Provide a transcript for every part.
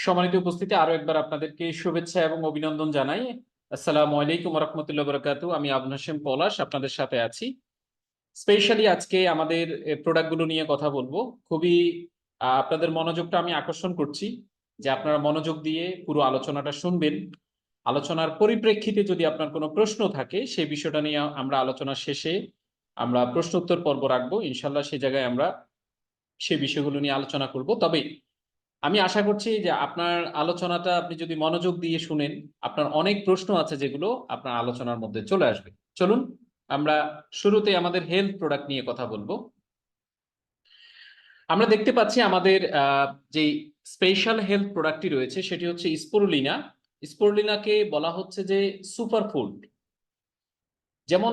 সম্মানিত উপস্থিতি, আরো একবার আপনাদেরকে শুভেচ্ছা এবং অভিনন্দন জানাই। আসসালামু আলাইকুম রহমতুল্লাহ বরকাতু। আমি আবুল হাশেম পলাশ আপনাদের সাথে আছি। স্পেশালি আজকে আমাদের প্রোডাক্টগুলো নিয়ে কথা বলবো। খুবই আপনাদের মনোযোগটা আমি আকর্ষণ করছি যে আপনারা মনোযোগ দিয়ে পুরো আলোচনাটা শুনবেন। আলোচনার পরিপ্রেক্ষিতে যদি আপনার কোনো প্রশ্ন থাকে সেই বিষয়টা নিয়ে আমরা আলোচনা শেষে আমরা প্রশ্ন উত্তর পর্ব রাখবো। ইনশাল্লাহ সেই জায়গায় আমরা সেই বিষয়গুলো নিয়ে আলোচনা করব। তবে আমি আশা করছি যে আপনার আলোচনাটা আপনি যদি মনোযোগ দিয়ে শুনেন, আপনার অনেক প্রশ্ন আছে যেগুলো আপনার আলোচনার মধ্যে চলে আসবে। চলুন আমরা শুরুতে আমাদের হেলথ প্রোডাক্ট নিয়ে কথা বলবো। আমরা দেখতে পাচ্ছি আমাদের যে স্পেশাল হেলথ প্রোডাক্টটি রয়েছে সেটি হচ্ছে স্পিরুলিনা। স্পিরুলিনাকে বলা হচ্ছে যে সুপারফুড। যেমন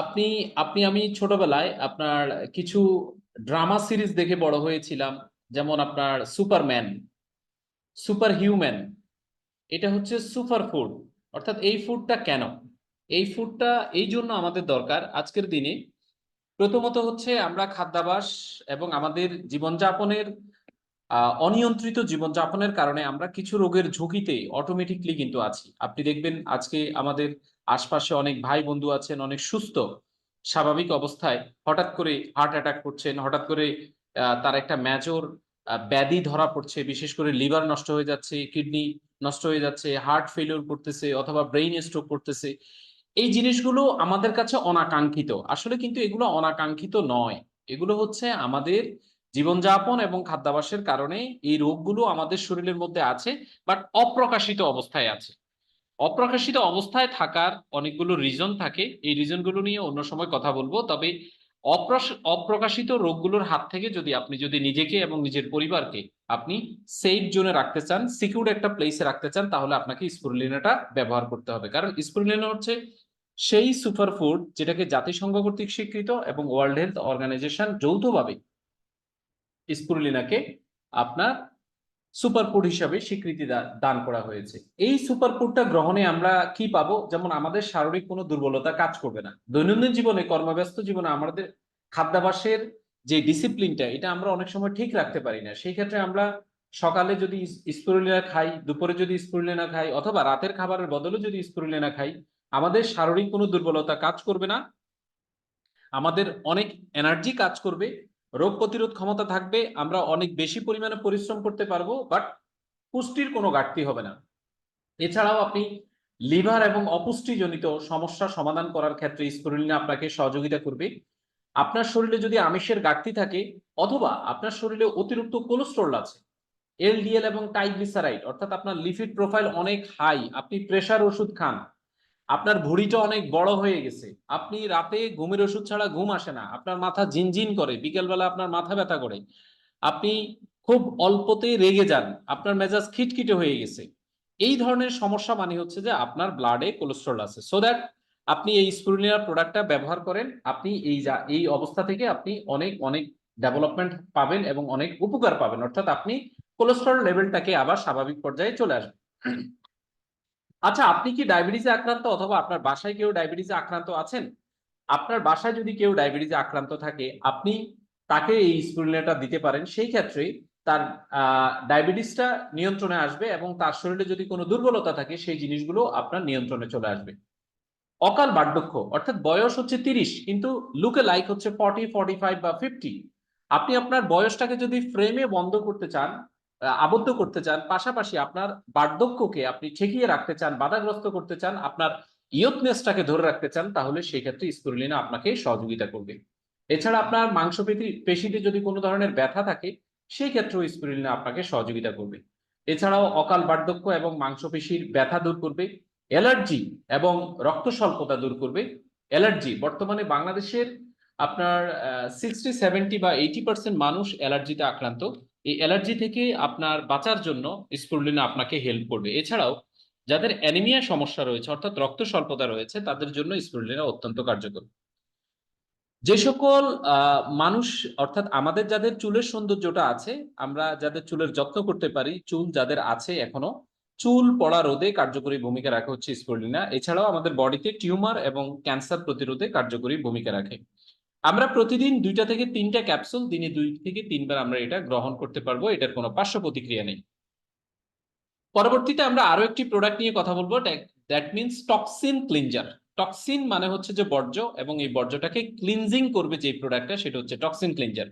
আপনি আপনি আমি ছোটবেলায় আপনার কিছু ড্রামা সিরিজ দেখে বড় হয়েছিলাম। যেমন আপনার সুপারম্যান, সুপার হিউম্যান, এটা হচ্ছে সুপার ফুড। অর্থাৎ এই ফুডটা কেন, এই ফুডটা এই জন্য আমাদের দরকার আজকের দিনে। প্রথমত হচ্ছে আমরা খাদ্যাভ্যাস এবং আমাদের জীবনযাপনের অনিয়ন্ত্রিত জীবনযাপনের কারণে আমরা কিছু রোগের ঝুঁকিতে অটোমেটিকলি কিন্তু আছি। আপনি দেখবেন আজকে আমাদের আশপাশে অনেক ভাই বন্ধু আছেন অনেক সুস্থ স্বাভাবিক অবস্থায়, হঠাৎ করে হার্ট অ্যাটাক করছেন, হঠাৎ করে তার একটা মেজর ব্যাধি ধরা পড়ছে, বিশেষ করে লিভার নষ্ট হয়ে যাচ্ছে, কিডনি নষ্ট হয়ে যাচ্ছে, হার্ট ফেলিওর করতেছে অথবা ব্রেইন স্ট্রোক করতেছে। এই জিনিসগুলো আমাদের কাছে অনাকাঙ্ক্ষিত, আসলে কিন্তু এগুলো অনাকাঙ্ক্ষিত নয়। এগুলো হচ্ছে আমাদের জীবনযাপন এবং খাদ্যাভ্যাসের কারণে এই রোগগুলো আমাদের শরীরের মধ্যে আছে, বাট অপ্রকাশিত অবস্থায় আছে। অপ্রকাশিত অবস্থায় থাকার অনেকগুলো রিজন থাকে, এই রিজনগুলো নিয়ে অন্য সময় কথা বলবো। তবে অপ্রকাশিত রোগগুলোর হাত থেকে যদি নিজেকে এবং নিজের পরিবারকে আপনি সেফ জোনে রাখতে চান, সিকিউর একটা প্লেসে রাখতে চান, তাহলে আপনাকে স্পিরুলিনাটা ব্যবহার করতে হবে। কারণ স্পিরুলিনা হচ্ছে সেই সুপারফুড যেটাকে জাতিসংঘ কর্তৃক স্বীকৃত এবং ওয়ার্ল্ড হেলথ অর্গানাইজেশন যৌথভাবে স্পিরুলিনাকে আপনার সুপারফুড হিসাবে স্বীকৃতি দান করা হয়েছে। এই সুপারফুডটা গ্রহণে আমরা কি পাবো? যেমন আমাদের শারীরিক কোনো দুর্বলতা কাজ করবে না। দৈনন্দিন জীবনে, কর্মব্যস্ত জীবনে আমাদের খাদ্যাভ্যাসের যে ডিসিপ্লিনটা, এটা আমরা অনেক সময় ঠিক রাখতে পারি না। সেই ক্ষেত্রে আমরা সকালে যদি স্পিরুলিনা খাই, দুপুরে যদি স্পিরুলিনা খাই, অথবা রাতের খাবারের বদলে যদি স্পিরুলিনা খাই, আমাদের শারীরিক কোনো দুর্বলতা কাজ করবে না, আমাদের অনেক এনার্জি কাজ করবে, রোগ প্রতিরোধ ক্ষমতা থাকবে, আমরা অনেক বেশি পরিমাণে পরিশ্রম করতে পারবো, বাট পুষ্টির কোনো ঘাটতি হবে না। এছাড়াও আপনি লিভার এবং অপুষ্টিজনিত সমস্যা সমাধান করার ক্ষেত্রে স্পিরুলিনা আপনাকে সহযোগিতা করবে। আপনার শরীরে যদি আমিষের ঘাটতি থাকে, অথবা আপনার শরীরে অতিরিক্ত কোলেস্টেরল আছে, এলডিএল এবং ট্রাইগ্লিসারাইড, অর্থাৎ আপনার লিপিড প্রোফাইল অনেক হাই, আপনি প্রেসার ওষুধ খান, আপনার ভুঁড়িটা অনেক বড় হয়ে গেছে, আপনি রাতে ঘুমের ওষুধ ছাড়া ঘুম আসে না, আপনার মাথা ঝিনঝিন করে, বিকেলবেলা আপনার মাথা ব্যথা করে, আপনি খুব অল্পতে রেগে যান, আপনার মেজাজ খিটখিটে হয়ে গেছে, এই ধরনের সমস্যা মানে হচ্ছে যে আপনার ব্লাডে কোলেস্ট্রল আছে। সো দ্যাট আপনি এই স্পিরুলিনা প্রোডাক্টটা ব্যবহার করেন, আপনি এই অবস্থা থেকে আপনি অনেক অনেক ডেভেলপমেন্ট পাবেন এবং অনেক উপকার পাবেন। অর্থাৎ আপনি কোলেস্ট্রল লেভেলটাকে আবার স্বাভাবিক পর্যায়ে চলে আসবে। আচ্ছা, আপনি কি ডায়াবেটিসে আক্রান্ত, অথবা আপনার বাসায় কেউ ডায়াবেটিসে আক্রান্ত আছেন? আপনার বাসায় যদি কেউ ডায়াবেটিসে আক্রান্ত থাকে, আপনি তাকে এই স্পিরুলিনাটা দিতে পারেন। সেই ক্ষেত্রে তার ডায়াবেটিসটা নিয়ন্ত্রণে আসবে এবং তার শরীরে যদি কোনো দুর্বলতা থাকে সেই জিনিসগুলো আপনার নিয়ন্ত্রণে চলে আসবে। অকাল বার্ধক্য, অর্থাৎ বয়স হচ্ছে 30 কিন্তু লুকে লাইক হচ্ছে 40, 45 বা 50। আপনি আপনার বয়সটাকে যদি ফ্রেমে বন্ধ করতে চান, আবদ্ধ করতে চান, পাশাপাশি আপনার বার্ধক্যকে আপনি ঠেকিয়ে রাখতে চান, বাধাগ্রস্ত করতে চান, আপনার ইয়থনেসটাকে ধরে রাখতে চান, তাহলে সেই ক্ষেত্রে স্পিরুলিনা আপনাকে সহযোগিতা করবে। এছাড়া আপনার পেশিতে যদি কোনো ধরনের ব্যথা থাকে, সেই ক্ষেত্রেও স্পিরুলিনা আপনাকে সহযোগিতা করবে। এছাড়াও অকাল বার্ধক্য এবং মাংসপেশির ব্যথা দূর করবে, অ্যালার্জি এবং রক্ত স্বল্পতা দূর করবে। অ্যালার্জি বর্তমানে বাংলাদেশের আপনার 60, 70 বা 80% মানুষ অ্যালার্জিতে আক্রান্ত। এই অ্যালার্জি থেকে আপনার বাঁচার জন্য স্পিরুলিনা আপনাকে হেল্প করবে। এছাড়াও যাদের অ্যানিমিয়া সমস্যা রয়েছে, অর্থাৎ রক্ত স্বল্পতা রয়েছে, তাদের জন্য স্পিরুলিনা অত্যন্ত কার্যকর। যে সকল মানুষ, অর্থাৎ আমাদের যাদের চুলের সৌন্দর্যটা আছে, আমরা যাদের চুলের যত্ন করতে পারি, চুল যাদের আছে এখনো, চুল পড়া রোধে কার্যকরী ভূমিকা রাখে হচ্ছে স্পিরুলিনা। এছাড়াও আমাদের বডিতে টিউমার এবং ক্যান্সার প্রতিরোধে কার্যকরী ভূমিকা রাখে। আমরা প্রতিদিন 2টা থেকে 3টা ক্যাপসুল দিনে 2 থেকে 3 বার আমরা এটা গ্রহণ করতে পারবো, এটার কোনো পার্শ্ব প্রতিক্রিয়া নেই। পরবর্তীতে আমরা আরো একটি প্রোডাক্ট নিয়ে কথা বলবো, that means toxin cleanser. Toxin মানে হচ্ছে যে বর্জ্য, এবং এই বর্জ্যটাকে ক্লিনজিং করবে যে প্রোডাক্টটা, সেটা হচ্ছে টক্সিন ক্লিনজার।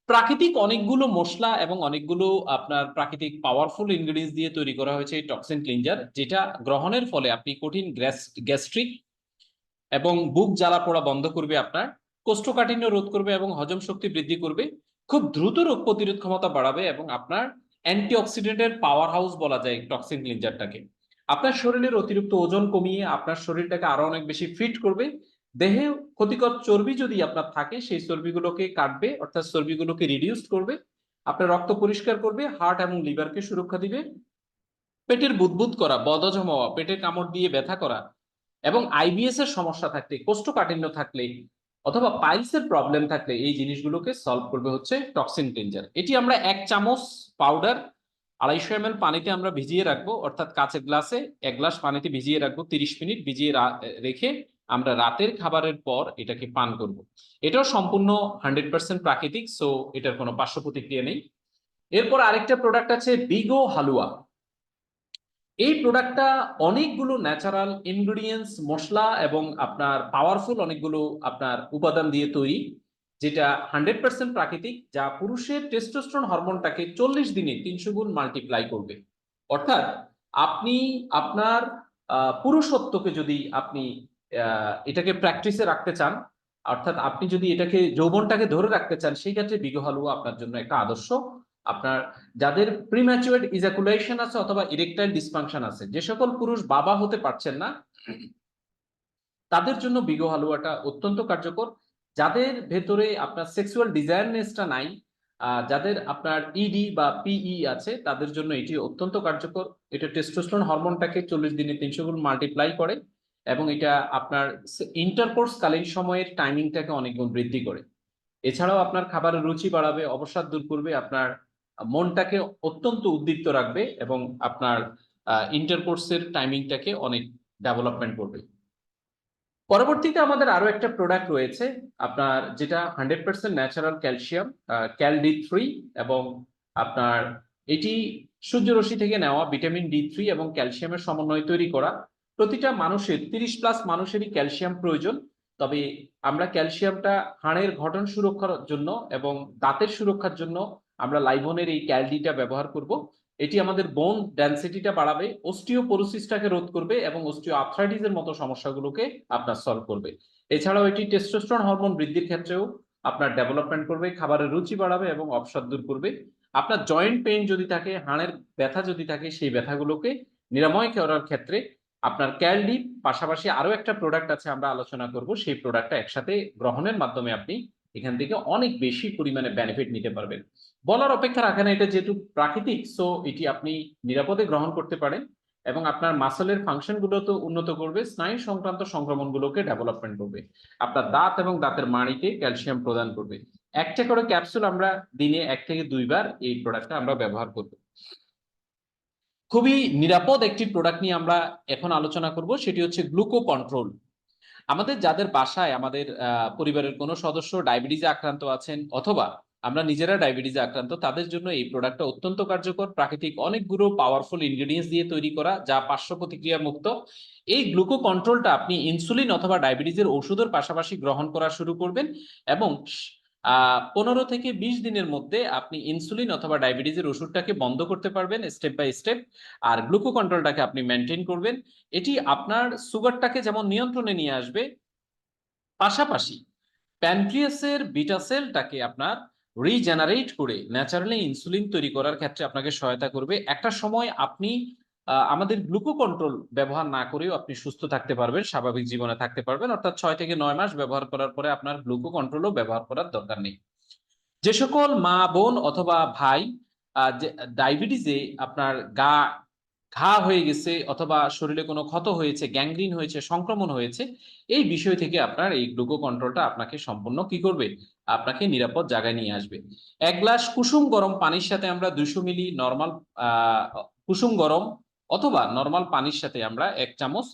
প্রাকৃতিক অনেকগুলো মশলা এবং অনেকগুলো আপনার প্রাকৃতিক পাওয়ারফুল ইনগ্রেডিয়েন্টস দিয়ে তৈরি করা হয়েছে এই টক্সিন ক্লিনজার, যেটা গ্রহণের ফলে আপনি কঠিন গ্যাস্ট্রিক এবং বুক জ্বালা পোড়া বন্ধ করবে, আপনার কোষ্ঠকাঠিন্য রোধ করবে এবং হজম শক্তি বৃদ্ধি করবে, খুব দ্রুত রোগ প্রতিরোধ ক্ষমতা বাড়াবে, এবং আপনার অ্যান্টিঅক্সিডেন্টের পাওয়ার হাউস বলা যায় টক্সিন ক্লিনজারটাকে। আপনার শরীরের অতিরিক্ত ওজন কমিয়ে আপনার শরীরটাকে আরো অনেক বেশি ফিট করবে। দেহে ক্ষতিকর চর্বি যদি আপনার থাকে সেই চর্বিগুলোকে কাটবে, অর্থাৎ চর্বিগুলোকে রিডিউস করবে, আপনার রক্ত পরিষ্কার করবে, হার্ট এবং লিভারকে সুরক্ষা দিবে, পেটের বুদবুদ করা, বদহজম হওয়া, পেটে কামড় দিয়ে ব্যথা করা এবং আইবিএস এর সমস্যা থাকলে, কোষ্ঠকাঠিন্য থাকলে অথবা পাইলসের প্রবলেম থাকলে এই জিনিসগুলোকে সলভ করবে হচ্ছে টক্সিন ক্লিনজার। এটি আমরা 1 চামচ পাউডার 250 ml পানিতে আমরা ভিজিয়ে রাখবো, অর্থাৎ কাঁচের গ্লাসে 1 গ্লাস পানিতে ভিজিয়ে রাখবো, 30 মিনিট ভিজিয়ে রেখে আমরা রাতের খাবারের পর এটাকে পান করব। এটাও সম্পূর্ণ 100% প্রাকৃতিক, সো এটার কোনো পার্শ্ব প্রতিক্রিয়া নেই। এরপর আরেকটা প্রোডাক্ট আছে বিগো হালুয়া। এই প্রোডাক্টটা অনেকগুলো ন্যাচারাল ইনগ্রেডিয়েন্টস, মশলা এবং আপনার পাওয়ারফুল অনেকগুলো আপনার উপাদান দিয়ে তৈরি, যেটা 100% প্রাকৃতিক, যা পুরুষের টেস্টোস্টেরন হরমোনটাকে 40 দিনে 300 গুণ মাল্টিপ্লাই করবে। অর্থাৎ আপনি আপনার পুরুষত্বকে যদি আপনি এটাকে প্র্যাকটিসে রাখতে চান, অর্থাৎ আপনি যদি এটাকে যৌবনটাকে ধরে রাখতে চান, সেই ক্ষেত্রে বিগো হালুয়া আপনার জন্য একটা আদর্শ। আপনার যাদের প্রিম্যাচুয়ার্ড ইজাকুলেশন আছে অথবা ইরেকটাইল ডিসফাংশন আছে, যে সকল পুরুষ বাবা হতে পারছেন না, তাদের জন্য বিগো হালুয়াটা অত্যন্ত কার্যকর। যাদের ভেতরে আপনার সেক্সুয়াল ডিজায়ারনেসটা নাই, যাদের আপনার ইডি বা পিই আছে, তাদের জন্য এটি অত্যন্ত কার্যকর। এটা টেস্টোস্টেরন হরমোনটাকে 40 দিনে 300 গুণ মাল্টিপ্লাই করে, এবং এটা আপনার ইন্টারকোর্স কালীন সময়ের টাইমিংটাকে অনেক গুণ বৃদ্ধি করে। এছাড়াও আপনার খাবারের রুচি বাড়াবে, অবসাদ দূর করবে, আপনার মনটাকে অত্যন্ত উদ্দীপ্ত রাখবে, এবং আপনার ইন্টারকোর্সের টাইমিংটাকে অনেক ডেভেলপমেন্ট করবে। পরবর্তীতে আমাদের আরো একটা প্রোডাক্ট রয়েছে আপনার, যেটা 100% ন্যাচারাল ক্যালসিয়াম, ক্যালডি 3, এবং আপনার এটি সূর্যরশ্মি থেকে নেওয়া ভিটামিন D3 এবং ক্যালসিয়ামের সমন্বয়ে তৈরি করা। প্রতিটা মানুষের 30+ মানুষেরই ক্যালসিয়াম প্রয়োজন, তবে আমরা ক্যালসিয়ামটা হাড়ের গঠন সুরক্ষার জন্য এবং দাঁতের সুরক্ষার জন্য আমরা লাইভনের এই ক্যালডিটা ব্যবহার করব। এটি আমাদের বোন ডেনসিটিটা বাড়াবে, অস্টিওপোরোসিসটাকে রোধ করবে এবং অস্টিও আর্থ্রাইটিসের মতো সমস্যাগুলোকে আপনার সলভ করবে। এছাড়াও এটি টেস্টোস্টেরন হরমোন বৃদ্ধির ক্ষেত্রেও আপনার ডেভেলপমেন্ট করবে, খাবারের রুচি বাড়াবে এবং অবসাদ দূর করবে। আপনার জয়েন্ট পেইন যদি থাকে, হাড়ের ব্যথা যদি থাকে, সেই ব্যথাগুলোকে নিরাময় করার ক্ষেত্রে আপনার ক্যালডি, পাশাপাশি আরো একটা প্রোডাক্ট আছে আমরা আলোচনা করব, সেই প্রোডাক্টটা একসাথে গ্রহণের মাধ্যমে আপনি এখান থেকে অনেক বেশি পরিমাণে বেনিফিট নিতে পারবেন। বলার অপেক্ষা রাখে না, এটা যেহেতু প্রাকৃতিক, সো এটি আপনি নিরাপদে গ্রহণ করতে পারেন এবং আপনার মাসলের ফাংশন গুলো তো উন্নত করবে, স্নায়ু সংক্রান্ত সংক্রমণ গুলোকে ডেভেলপমেন্ট করবে, আপনার দাঁত এবং দাঁতের মাড়িতে ক্যালসিয়াম প্রদান করবে। একটা করে ক্যাপসুল আমরা দিনে 1 থেকে 2 বার এই প্রোডাক্টটা আমরা ব্যবহার করব। খুবই নিরাপদ একটি প্রোডাক্ট নিয়ে আমরা এখন আলোচনা করব, সেটি হচ্ছে গ্লুকো কন্ট্রোল। আমাদের যাদের বাসায় আমাদের পরিবারের কোনো সদস্য ডায়াবেটিসে আক্রান্ত আছেন, অথবা আমরা নিজেরা ডায়াবেটিসে আক্রান্ত, তাদের জন্য এই প্রোডাক্টটা অত্যন্ত কার্যকর। প্রাকৃতিক অনেকগুলো পাওয়ারফুল ইনগ্রেডিয়েন্টস দিয়ে তৈরি করা, যা পার্শ্ব প্রতিক্রিয়া মুক্ত। এই গ্লুকো কন্ট্রোলটা আপনি ইনসুলিন অথবা ডায়াবেটিসের ওষুধের পাশাপাশি গ্রহণ করা শুরু করবেন, এবং 15 থেকে 20 দিনের মধ্যে আপনি ইনসুলিন অথবা ডায়াবেটিসের ওষুধটাকে বন্ধ করতে পারবেন স্টেপ বাই স্টেপ, আর গ্লুকো কন্ট্রোলটাকে আপনি মেনটেন করবেন। এটি আপনার সুগারটাকে যেমন নিয়ন্ত্রণে নিয়ে আসবে, পাশাপাশি প্যানক্রিয়াসের বিটা সেলটাকে আপনার রিজেনারেট করে ন্যাচারালি ইনসুলিন তৈরি করার ক্ষেত্রে আপনাকে সহায়তা করবে। একটা সময় আপনি আমাদের গ্লুকো কন্ট্রোল ব্যবহার না করেও আপনি সুস্থ থাকতে পারবেন, স্বাভাবিক জীবনে থাকতে পারবেন, অর্থাৎ 6 থেকে 9 মাস ব্যবহার করার পরে আপনার গ্লুকো কন্ট্রোলও ব্যবহার করার দরকার নেই। যে সকল মা বোন অথবা ভাই ডায়াবেটিসে আপনার ঘা হয়ে গেছে অথবা শরীরে কোনো ক্ষত হয়েছে, গ্যাংগ্রিন হয়েছে, সংক্রমণ হয়েছে, এই বিষয় থেকে আপনার এই গ্লুকো কন্ট্রোলটা আপনাকে সম্পূর্ণ কি করবে, আপনাকে নিরাপদ জায়গায় নিয়ে আসবে। 1 গ্লাস কুসুম গরম পানির সাথে আমরা 200 মিলি নর্মাল কুসুম গরম অথবা নর্মাল পানির সাথে আমরা 1 চামচ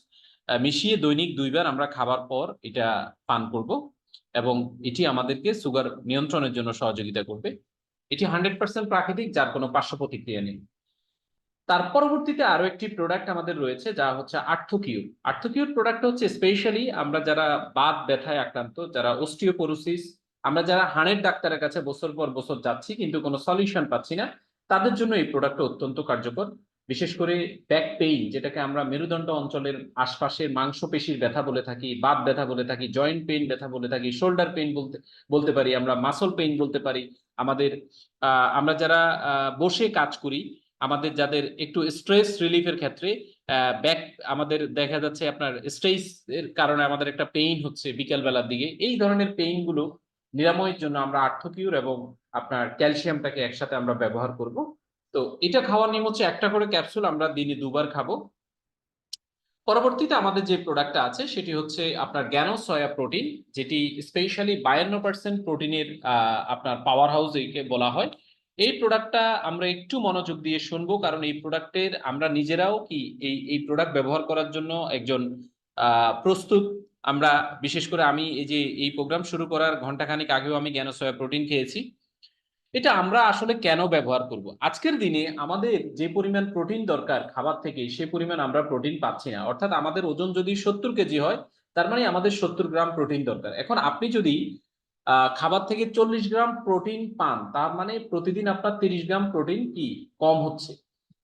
মিশিয়ে দৈনিক 2 বার আমরা খাবার পর এটা পান করব, এবং এটি আমাদেরকে সুগার নিয়ন্ত্রণের জন্য সহযোগিতা করবে। এটি 100% প্রাকৃতিক, যার কোনো পার্শ্ব প্রতিক্রিয়া নেই। তার পরবর্তীতে আরো একটি প্রোডাক্ট আমাদের রয়েছে যা হচ্ছে আর্থোকিউর। আর্থোকিউর প্রোডাক্ট হচ্ছে স্পেশালি আমরা যারা বাত ব্যথায় আক্রান্ত, যারা অস্টিওপোরোসিস, আমরা যারা হাড়ের ডাক্তারের কাছে বছর পর বছর যাচ্ছি কিন্তু কোনো সলিউশন পাচ্ছি না, তাদের জন্য এই প্রোডাক্টটা অত্যন্ত কার্যকর। বিশেষ করে ব্যাক পেইন, যেটাকে আমরা মেরুদণ্ড অঞ্চলের আশপাশের মাংসপেশির ব্যথা বলে থাকি, বাত ব্যথা বলে থাকি, জয়েন্ট পেইন ব্যথা বলে থাকি, শোল্ডার পেইন বলতে বলতে পারি, আমরা মাসল পেইন বলতে পারি। আমাদের আমরা যারা বসে কাজ করি, আমাদের যাদের একটু স্ট্রেস রিলিফের ক্ষেত্রে ব্যাক, আমাদের দেখা যাচ্ছে আপনার স্ট্রেস এর কারণে আমাদের একটা পেইন হচ্ছে বিকেল বেলার দিকে, এই ধরনের পেইন গুলো নিরাময়ের জন্য আমরা আর্থোকিউর এবং আপনার ক্যালসিয়ামটাকে একসাথে আমরা ব্যবহার করব। তো এটা খাওয়ার নিয়ম হচ্ছে একটা করে ক্যাপসুল আমরা দিনে 2 বার খাবো। পরবর্তীতে আমাদের যে প্রোডাক্টটা আছে সেটি হচ্ছে আপনার জ্ঞানো সয়া প্রোটিন, যেটি স্পেশালি 52% প্রোটিনের আপনার পাওয়ার হাউস একে বলা হয়। এই প্রোডাক্টটা আমরা একটু মনোযোগ দিয়ে শুনবো, কারণ এই প্রোডাক্টের আমরা নিজেরাও কি এই প্রোডাক্ট ব্যবহার করার জন্য একজন প্রস্তুত। আমরা বিশেষ করে আমি এই যে এই প্রোগ্রাম শুরু করার ঘন্টাখানিক আগেও আমি জ্ঞানো সয়া প্রোটিন খেয়েছি। এটা আমরা আসলে কেন ব্যবহার করব? আজকের দিনে আমাদের যে পরিমাণ প্রোটিন দরকার খাবার থেকে, সে পরিমাণ আমরা প্রোটিন পাচ্ছি না। অর্থাৎ আমাদের ওজন যদি 70 কেজি হয়, তার মানে আমাদের 70 গ্রাম প্রোটিন দরকার। এখন আপনি যদি খাবার থেকে 40 গ্রাম প্রোটিন পান, তার মানে প্রতিদিন আপনার 30 গ্রাম প্রোটিন কি কম হচ্ছে।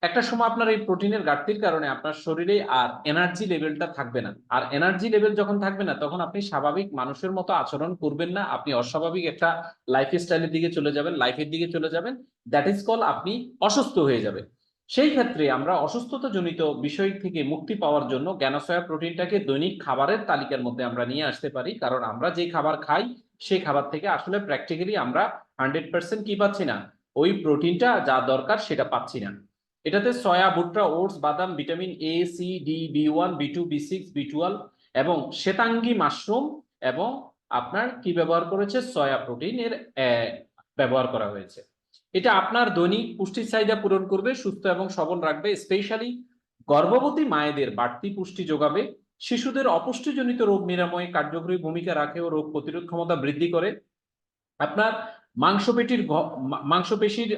একটা সময় আপনার এই প্রোটিনের ঘাটতির কারণে আপনার শরীরে আর এনার্জি লেভেলটা থাকবে না, আর এনার্জি লেভেল যখন থাকবে না, তখন আপনি স্বাভাবিক মানুষের মতো আচরণ করবেন না, আপনি অস্বাভাবিক একটা লাইফ স্টাইলের দিকে চলে যাবেন, লাইফের দিকে চলে যাবেন। দ্যাট ইজ কল আপনি অসুস্থ হয়ে যাবেন। সেই ক্ষেত্রে আমরা অসুস্থতা জনিত বিষয় থেকে মুক্তি পাওয়ার জন্য জ্ঞানসয়া প্রোটিনটাকে দৈনিক খাবারের তালিকার মধ্যে আমরা নিয়ে আসতে পারি, কারণ আমরা যে খাবার খাই সেই খাবার থেকে আসলে প্র্যাকটিক্যালি আমরা 100% কি পাচ্ছি না, ওই প্রোটিনটা যা দরকার সেটা পাচ্ছি না। এটাতে সয়া, ভুট্টা, ওটস, বাদাম, ভিটামিন এ, সি, ডি, বি1, বি2, বি6, বি12 এবং শ্বেতাঙ্গী মাশরুম এবং আপনার কি ব্যবহার করেছে, সয়া প্রোটিনের ব্যবহার করা হয়েছে। এটা আপনার দৈনিক পুষ্টির চাহিদা পূরণ করবে, সুস্থ এবং সবল রাখবে, স্পেশালি গর্ভবতী মায়েদের বাড়তি পুষ্টি যোগাবে, শিশুদের অপুষ্টিজনিত রোগ নিরাময়ে কার্যকরী ভূমিকা রাখে ও রোগ প্রতিরোধ ক্ষমতা বৃদ্ধি করে, আপনার মাংসপেশির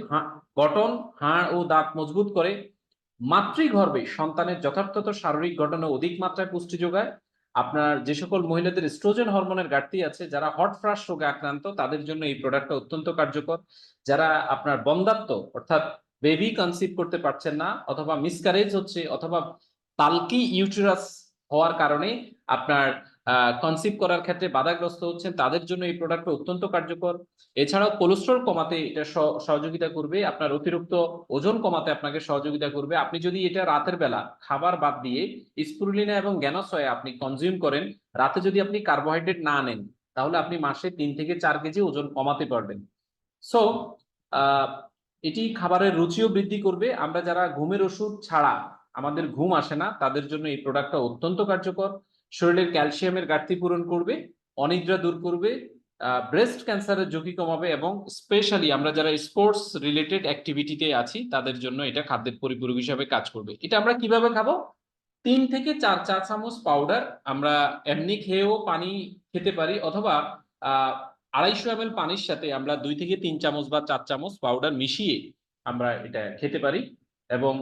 গঠন, হাড় ও দাঁত মজবুত করে, মাতৃগর্ভে সন্তানের যথার্থত শারীরিক গঠনে অধিক মাত্রায় পুষ্টি যোগায়। আপনার যে সকল মহিলাদের এস্ট্রোজেন হরমোনের ঘাটতি আছে, যারা হট ফ্লাশ রোগে আক্রান্ত, তাদের জন্য এই প্রোডাক্টটা অত্যন্ত কার্যকর। যারা আপনার বন্ধ্যাত্ব অর্থাৎ বেবি কনসিভ করতে পারছেন না, অথবা মিসক্যারেজ হচ্ছে, অথবা তালকি ইউটেরাস হওয়ার কারণে আপনার কনসিভ করার ক্ষেত্রে বাধাগ্রস্ত হচ্ছেন, তাদের জন্য এই প্রোডাক্টটা অত্যন্ত কার্যকর। এছাড়াও কোলেস্ট্রল কমাতে এটা সহযোগিতা করবে, আপনার অতিরিক্ত ওজন কমাতে আপনাকে সহযোগিতা করবে। আপনি যদি এটা রাতের বেলা খাবার বাদ দিয়ে স্পিরুলিনা এবং জ্ঞানসয়া আপনি কনজিউম করেন, রাতে যদি আপনি কার্বোহাইড্রেট না নেন, তাহলে আপনি মাসে 3 থেকে 4 কেজি ওজন কমাতে পারবেন। সো এটি খাবারের রুচিও বৃদ্ধি করবে। আমরা যারা ঘুমের ওষুধ ছাড়া আমাদের ঘুম আসে না, তাদের জন্য এই প্রোডাক্টটা অত্যন্ত কার্যকর। শরীরের ক্যালসিয়ামের ঘাটতি পূরণ করবে, অনিদ্রা দূর করবে, ব্রেস্ট ক্যান্সারের ঝুঁকি কমাবে, এবং স্পেশালি আমরা যারা স্পোর্টস রিলেটেড অ্যাক্টিভিটিতে আছি তাদের জন্য এটা খাদ্যের পরিপূরক হিসাবে কাজ করবে। এটা আমরা কিভাবে খাবো? 3 থেকে 4 চা চামচ পাউডার আমরা এমনি খেয়েও পানি খেতে পারি, অথবা 250 ml পানির সাথে আমরা 2 থেকে 3 চামচ বা 4 চামচ পাউডার মিশিয়ে আমরা এটা খেতে পারি। এবং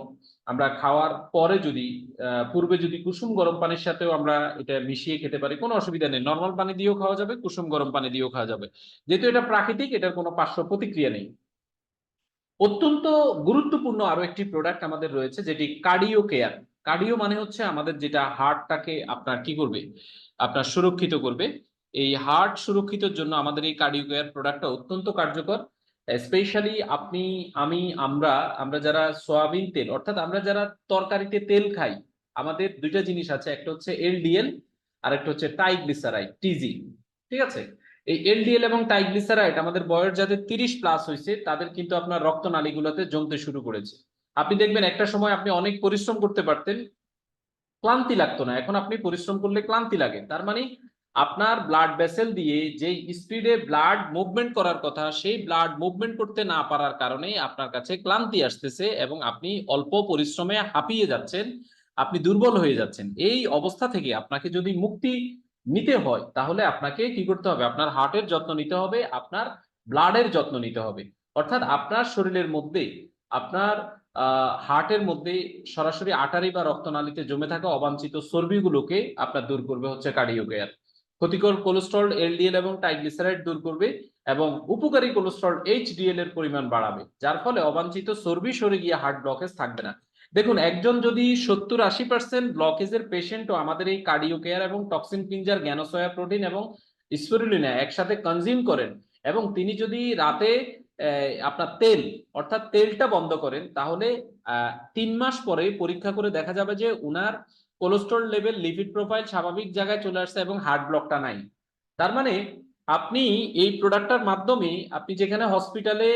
আমরা খাওয়ার পরে যদি পূর্বে যদি কুসুম গরম পানির সাথেও আমরা এটা মিশিয়ে খেতে পারি, কোনো অসুবিধা নেই। নর্মাল পানি দিয়েও খাওয়া যাবে, কুসুম গরম পানি দিয়েও খাওয়া যাবে, যেহেতু এটা প্রাকৃতিক, এটার কোনো পার্শ্ব প্রতিক্রিয়া নেই। অত্যন্ত গুরুত্বপূর্ণ আরো একটি প্রোডাক্ট আমাদের রয়েছে, যেটি কার্ডিও কেয়ার। কার্ডিও মানে হচ্ছে আমাদের যেটা হার্টটাকে আপনার কি করবে, আপনার সুরক্ষিত করবে। এই হার্ট সুরক্ষিতের জন্য আমাদের এই কার্ডিও কেয়ার প্রোডাক্টটা অত্যন্ত কার্যকর। স্পেশালি আপনি, আমি, আমরা আমরা যারা সয়াবিন তেল, অর্থাৎ আমরা যারা তরকারিতে তেল খাই, আমাদের দুইটা জিনিস আছে, একটা হচ্ছে এলডিএল আর একটা হচ্ছে ট্রাইগ্লিসারাইড, টিজি। ঠিক আছে? এই এলডিএল এবং ট্রাইগ্লিসারাইড আমাদের বয়স যাদের 30+ হয়েছে, তাদের কিন্তু আপনার রক্তনালীগুলোতে জমতে শুরু করেছে। আপনি দেখবেন একটা সময় আপনি অনেক পরিশ্রম করতে পারতেন, ক্লান্তি লাগতো না, এখন আপনি পরিশ্রম করলে ক্লান্তি লাগে। তার মানে আপনার ব্লাড ভেসেল দিয়ে যে স্পিডে ব্লাড মুভমেন্ট করার কথা, সেই ব্লাড মুভমেন্ট করতে না পারার কারণে আপনার কাছে ক্লান্তি আসতেছে এবং আপনি অল্প পরিশ্রমে হাঁপিয়ে যাচ্ছেন, আপনি দুর্বল হয়ে যাচ্ছেন। এই অবস্থা থেকে আপনাকে যদি মুক্তি নিতে হয়, তাহলে আপনাকে কি করতে হবে? আপনার হার্টের যত্ন নিতে হবে, আপনার ব্লাডের যত্ন নিতে হবে। অর্থাৎ আপনার শরীরের মধ্যে আপনার হার্টের মধ্যে সরাসরি আর্টারি বা রক্তনালীতে জমে থাকা অবাঞ্ছিত চর্বিগুলোকে আপনার দূর করবে হচ্ছে কার্ডিও কেয়ার। ক্ষতিকর কোলেস্ট্রল এলডিএল এবং ট্রাইগ্লিসারাইড দূর করবে এবং উপকারী কোলেস্ট্রল এইচডিএল এর পরিমাণ বাড়াবে, যার ফলে অবাঞ্ছিত চর্বি সরে গিয়ে হার্ট ব্লকেজ থাকবে না। দেখুন, একজন যদি 70-80% ব্লকেজের পেশেন্টও আমাদের এই কার্ডিও কেয়ার এবং টক্সিন ক্লিনজার, জ্ঞানোসয়া প্রোটিন এবং স্পিরুলিনা একসাথে কনজিউম করেন এবং তিনি যদি রাতে আপনার তেল অর্থাৎ তেলটা বন্ধ করেন, তাহলে 3 মাস পরে পরীক্ষা করে দেখা যাবে যে উনার কোলেস্ট্রল লেভেল, লিপিড প্রোফাইল স্বাভাবিক জায়গায় চলে আসছে এবং হার্ট ব্লকটা নাই। তার মানে আপনি এই প্রোডাক্টটার মাধ্যমে আপনি যেখানে হসপিটালে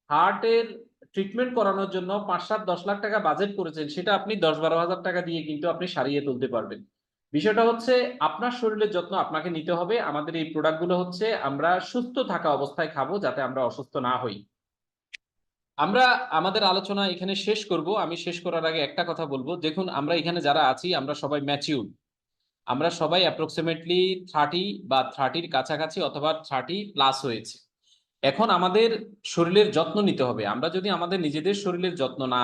হার্টের ট্রিটমেন্ট করানোর জন্য 5-7-10 লাখ টাকা বাজেট করেছেন, সেটা আপনি 10-12 হাজার টাকা দিয়ে কিন্তু আপনি সারিয়ে তুলতে পারবেন। বিষয়টা হচ্ছে আপনার শরীরের যত্ন আপনাকে নিতে হবে। আমাদের এই প্রোডাক্টগুলো হচ্ছে আমরা সুস্থ থাকা অবস্থায় খাবো, যাতে আমরা অসুস্থ না হই। আমরা আমাদের আলোচনা এখানে শেষ করব। আমি শেষ করার আগে একটা কথা বলবো। দেখুন, আমরা এখানে যারা আছি আমরা সবাই ম্যাচিউর, আমরা সবাই অ্যাপ্রক্সিমেটলি 30 বা 30-র কাছাকাছি অথবা 30+ হয়েছে। এখন আমাদের শরীরের যত্ন নিতে হবে। আমরা যদি আমাদের নিজেদের শরীরের যত্ন না